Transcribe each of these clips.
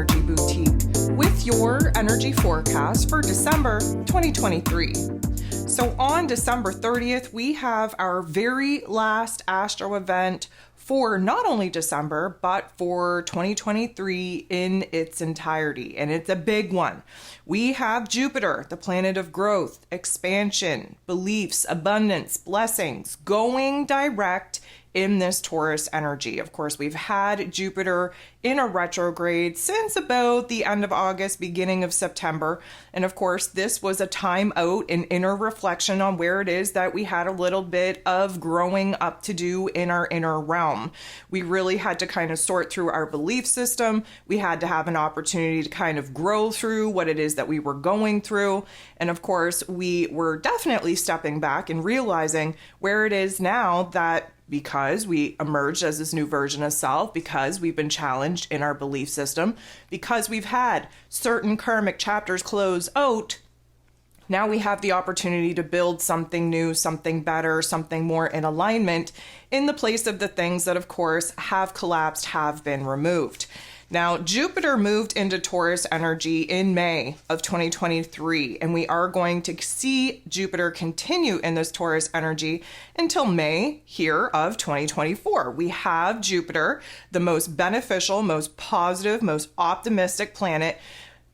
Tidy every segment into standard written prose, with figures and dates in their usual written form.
Energy Boutique with your energy forecast for December 2023. So on December 30th, we have our very last astro event for not only December, but for 2023 in its entirety. And it's a big one. We have Jupiter, the planet of growth, expansion, beliefs, abundance, blessings, going direct in this Taurus energy. Of course, we've had Jupiter in a retrograde since about the end of August, beginning of September. And of course, this was a time out, an inner reflection on where it is that we had a little bit of growing up to do in our inner realm. We really had to kind of sort through our belief system. We had to have an opportunity to kind of grow through what it is that we were going through. And of course, we were definitely stepping back and realizing where it is now that because we emerged as this new version of self, because we've been challenged in our belief system, because we've had certain karmic chapters close out, now we have the opportunity to build something new, something better, something more in alignment in the place of the things that, of course, have collapsed, have been removed. Now, Jupiter moved into Taurus energy in May of 2023, and we are going to see Jupiter continue in this Taurus energy until May here of 2024. We have Jupiter, the most beneficial, most positive, most optimistic planet,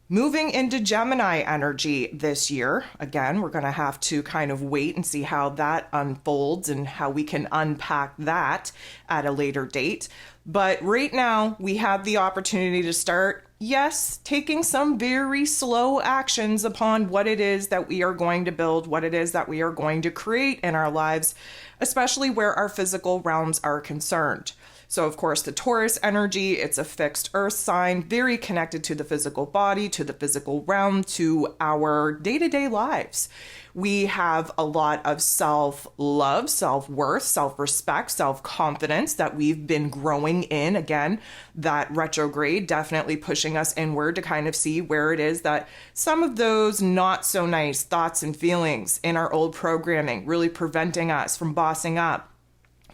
moving into Gemini energy this year. Again, we're going to have to kind of wait and see how that unfolds and how we can unpack that at a later date. But right now, we have the opportunity to start, yes, taking some very slow actions upon what it is that we are going to build, what it is that we are going to create in our lives, especially where our physical realms are concerned. So, of course, the Taurus energy, it's a fixed earth sign, very connected to the physical body, to the physical realm, to our day-to-day lives. We have a lot of self-love, self-worth, self-respect, self-confidence that we've been growing in. Again, that retrograde definitely pushing us inward to kind of see where it is that some of those not so nice thoughts and feelings in our old programming really preventing us from bossing up,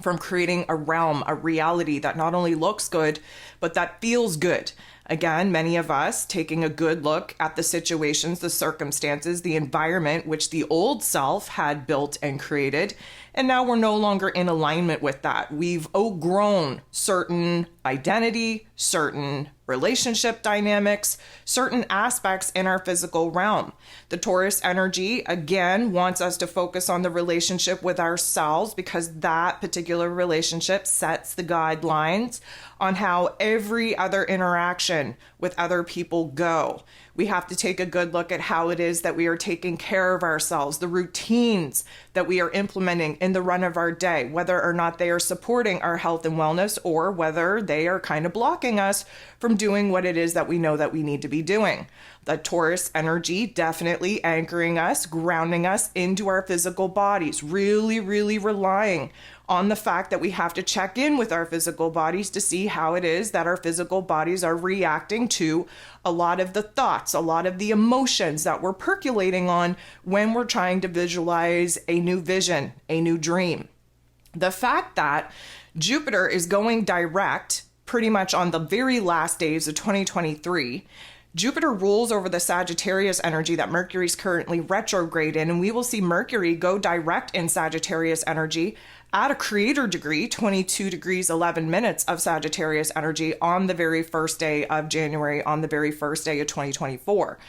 from creating a realm, a reality that not only looks good, but that feels good. Again, many of us taking a good look at the situations, the circumstances, the environment which the old self had built and created, and now we're no longer in alignment with that. We've outgrown certain identity, certain relationship dynamics, certain aspects in our physical realm. The Taurus energy, again, wants us to focus on the relationship with ourselves because that particular relationship sets the guidelines on how every other interaction with other people go. We have to take a good look at how it is that we are taking care of ourselves, the routines that we are implementing in the run of our day, whether or not they are supporting our health and wellness or whether they are kind of blocking us from doing what it is that we know that we need to be doing. The Taurus energy definitely anchoring us, grounding us into our physical bodies, really, really relying on the fact that we have to check in with our physical bodies to see how it is that our physical bodies are reacting to a lot of the thoughts, a lot of the emotions that we're percolating on when we're trying to visualize a new vision, a new dream. The fact that Jupiter is going direct pretty much on the very last days of 2023, Jupiter rules over the Sagittarius energy that Mercury's currently retrograde in, and we will see Mercury go direct in Sagittarius energy at a creator degree, 22 degrees 11 minutes of Sagittarius energy on the very first day of January, on the very first day of 2024.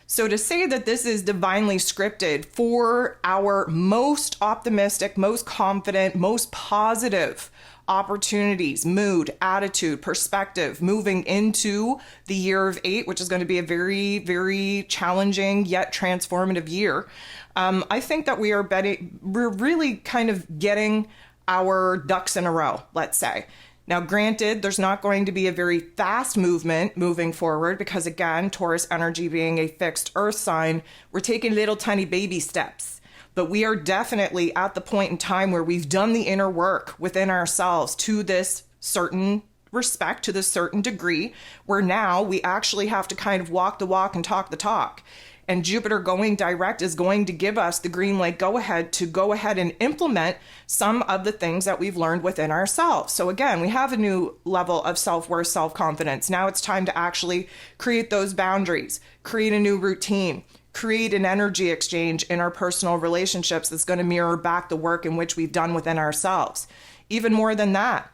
So to say that this is divinely scripted for our most optimistic, most confident, most positive opportunities, mood, attitude, perspective, moving into the year of 8, which is going to be a very, very challenging yet transformative year. I think that we're really kind of getting our ducks in a row, let's say. Now, granted, there's not going to be a very fast movement moving forward because, again, Taurus energy being a fixed earth sign, we're taking little tiny baby steps. But we are definitely at the point in time where we've done the inner work within ourselves to this certain respect, to this certain degree, where now we actually have to kind of walk the walk and talk the talk. And Jupiter going direct is going to give us the green light go ahead to go ahead and implement some of the things that we've learned within ourselves. So again, we have a new level of self-worth, self-confidence. Now it's time to actually create those boundaries, create a new routine, create an energy exchange in our personal relationships that's going to mirror back the work in which we've done within ourselves. Even more than that,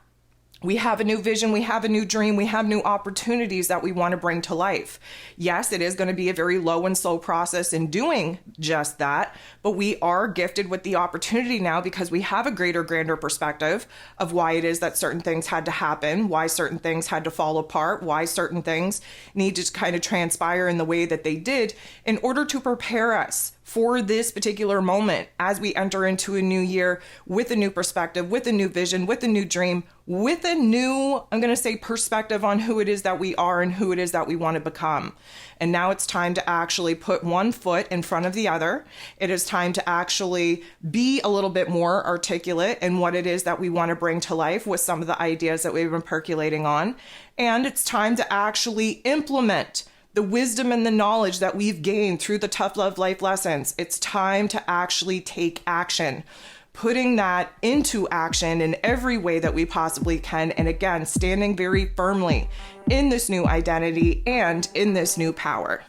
we have a new vision, we have a new dream, we have new opportunities that we want to bring to life. Yes, it is going to be a very low and slow process in doing just that, but we are gifted with the opportunity now because we have a greater, grander perspective of why it is that certain things had to happen, why certain things had to fall apart, why certain things need to kind of transpire in the way that they did in order to prepare us for this particular moment as we enter into a new year with a new perspective, with a new vision, with a new dream, with a new, I'm going to say, perspective on who it is that we are and who it is that we want to become. And now it's time to actually put one foot in front of the other. It is time to actually be a little bit more articulate in what it is that we want to bring to life with some of the ideas that we've been percolating on. And it's time to actually implement the wisdom and the knowledge that we've gained through the Tough Love Life lessons. It's time to actually take action, putting that into action in every way that we possibly can. And again, standing very firmly in this new identity and in this new power.